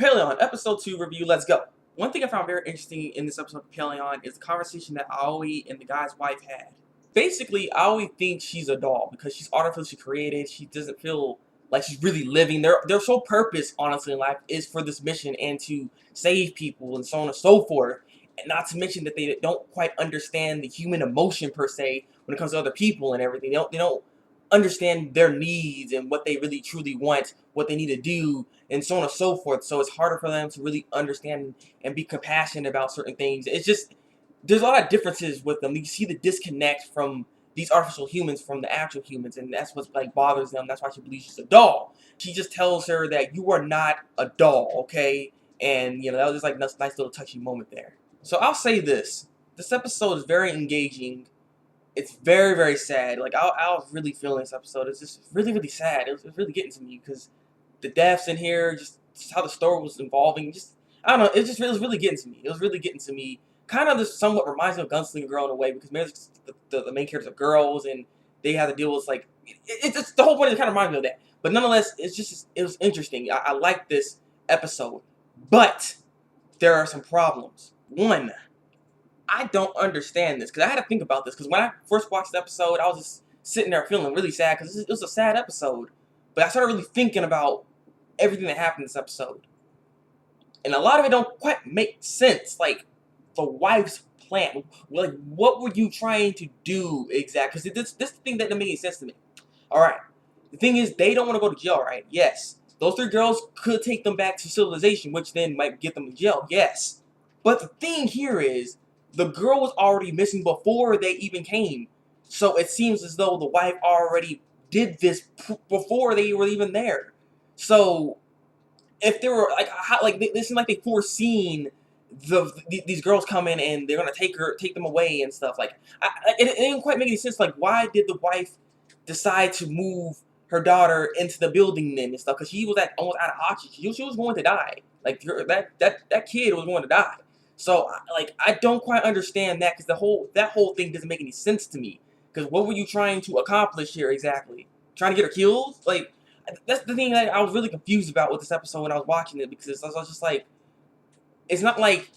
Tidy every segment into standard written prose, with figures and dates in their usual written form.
Coppelion, episode 2 review, let's go. One thing I found very interesting in this episode of Coppelion is the conversation that Aoi and the guy's wife had. Basically, Aoi thinks she's a doll because she's artificially created. She doesn't feel like she's really living. Their sole purpose, honestly, in life is for this mission and to save people and so on and so forth. And not to mention that they don't quite understand the human emotion per se when it comes to other people and everything. They don't understand their needs and what they really truly want, what they need to do, and so on and so forth. So it's harder for them to really understand and be compassionate about certain things. It's just, there's a lot of differences with them. You see the disconnect from these artificial humans from the actual humans, and that's what like bothers them. That's why she believes she's a doll. She just tells her that you are not a doll, okay? And you know, that was just like a nice little touchy moment there. So I'll say this episode is very engaging. It's very, very sad. Like, I was really feeling this episode. It's just really, really sad. It was really getting to me because the deaths in here, just how the story was evolving, just, I don't know, it was really getting to me. It was really getting to me. Kind of this somewhat reminds me of Gunslinger Girl in a way because maybe the main characters are girls and they have to deal with, like, it's the whole point. It kind of reminds me of that. But nonetheless, it was interesting. I like this episode. But there are some problems. One, I don't understand this, because I had to think about this, because when I first watched the episode, I was just sitting there feeling really sad, because it was a sad episode. But I started really thinking about everything that happened in this episode. And a lot of it don't quite make sense, like, the wife's plan. Like, what were you trying to do exactly? Because this thing that didn't make any sense to me. Alright, the thing is, they don't want to go to jail, right? Yes. Those 3 girls could take them back to civilization, which then might get them in jail, yes. But the thing here is, the girl was already missing before they even came. So it seems as though the wife already did this before they were even there. So if there were they seem like they foreseen these girls coming and they're gonna take them away and stuff. Like it didn't quite make any sense. Like, why did the wife decide to move her daughter into the building then and stuff? Because she was almost out of oxygen. She was going to die. Like that kid was going to die. So, like, I don't quite understand that, because that whole thing doesn't make any sense to me. Because what were you trying to accomplish here exactly? Trying to get her killed? Like, that's the thing that I was really confused about with this episode when I was watching it, because I was just like, it's not like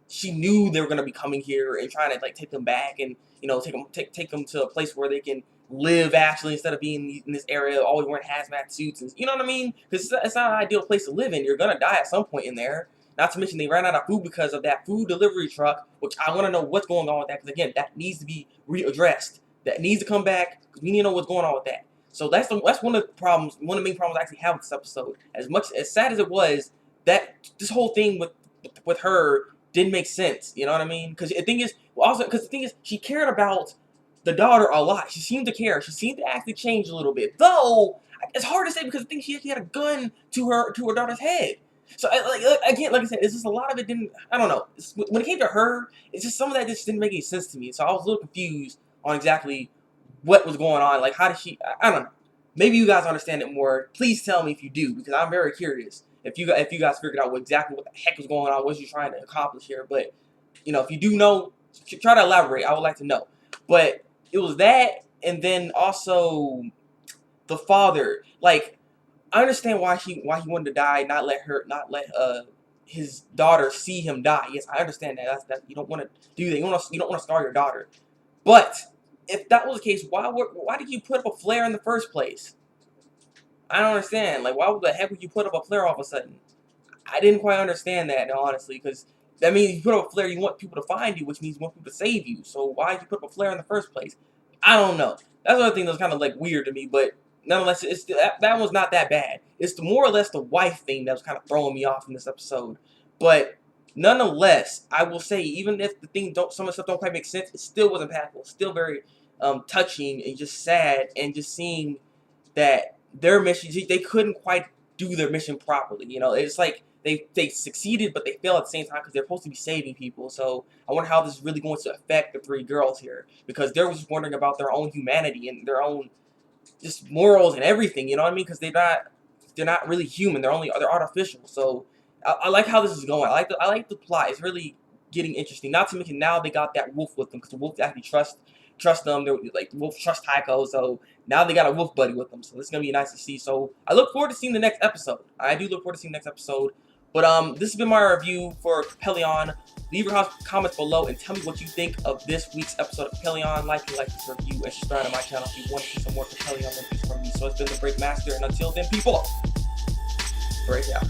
she knew they were gonna be coming here and trying to like take them back and, you know, take them to a place where they can live actually, instead of being in this area always wearing hazmat suits, and you know what I mean? Because it's not an ideal place to live in. You're gonna die at some point in there. Not to mention they ran out of food because of that food delivery truck, which I want to know what's going on with that, because again, that needs to be readdressed. That needs to come back, because we need to know what's going on with that. So that's one of the problems, one of the main problems I actually have with this episode. As sad as it was, that this whole thing with her didn't make sense. You know what I mean? Because the thing is, she cared about the daughter a lot. She seemed to care. She seemed to actually change a little bit. Though it's hard to say, because the thing, she actually had a gun to her daughter's head. So, again, like I said, it's just a lot of it didn't, I don't know. When it came to her, it's just some of that just didn't make any sense to me. So I was a little confused on exactly what was going on. Like, how did she, I don't know. Maybe you guys understand it more. Please tell me if you do, because I'm very curious. If you guys figured out exactly what the heck was going on, what you trying to accomplish here. But, you know, if you do know, try to elaborate. I would like to know. But it was that, and then also the father. Like, I understand why he wanted to die, not let his daughter see him die. Yes, I understand that. That you don't want to do that. You don't want to scar your daughter. But if that was the case, why did you put up a flare in the first place? I don't understand. Like, why the heck would you put up a flare all of a sudden? I didn't quite understand that, honestly, because that means you put up a flare, you want people to find you, which means you want people to save you. So why did you put up a flare in the first place? I don't know. That's another thing that was kind of like weird to me, but nonetheless, that was not that bad. It's more or less the wife thing that was kind of throwing me off in this episode. But nonetheless, I will say, even if some of the stuff don't quite make sense, it still was impactful. It's still very touching and just sad, and just seeing that their mission, they couldn't quite do their mission properly. You know, it's like they succeeded, but they failed at the same time, because they're supposed to be saving people. So I wonder how this is really going to affect the 3 girls here, because they're just wondering about their own humanity and their own just morals and everything, you know what I mean? Because they're not really human. They're artificial. So I like how this is going. I like the plot. It's really getting interesting. Not to mention, now they got that wolf with them, because the wolf actually trust them. They're like, wolf trust Taeko. So now they got a wolf buddy with them. So this is gonna be nice to see. So I look forward to seeing the next episode. I do look forward to seeing the next episode. But this has been my review for Coppelion. Leave your comments below and tell me what you think of this week's episode of Coppelion. Like this review, and subscribe to my channel if you want to see some more Coppelion reviews from me. So it's been the Thabreakmaster, and until then, people, break out.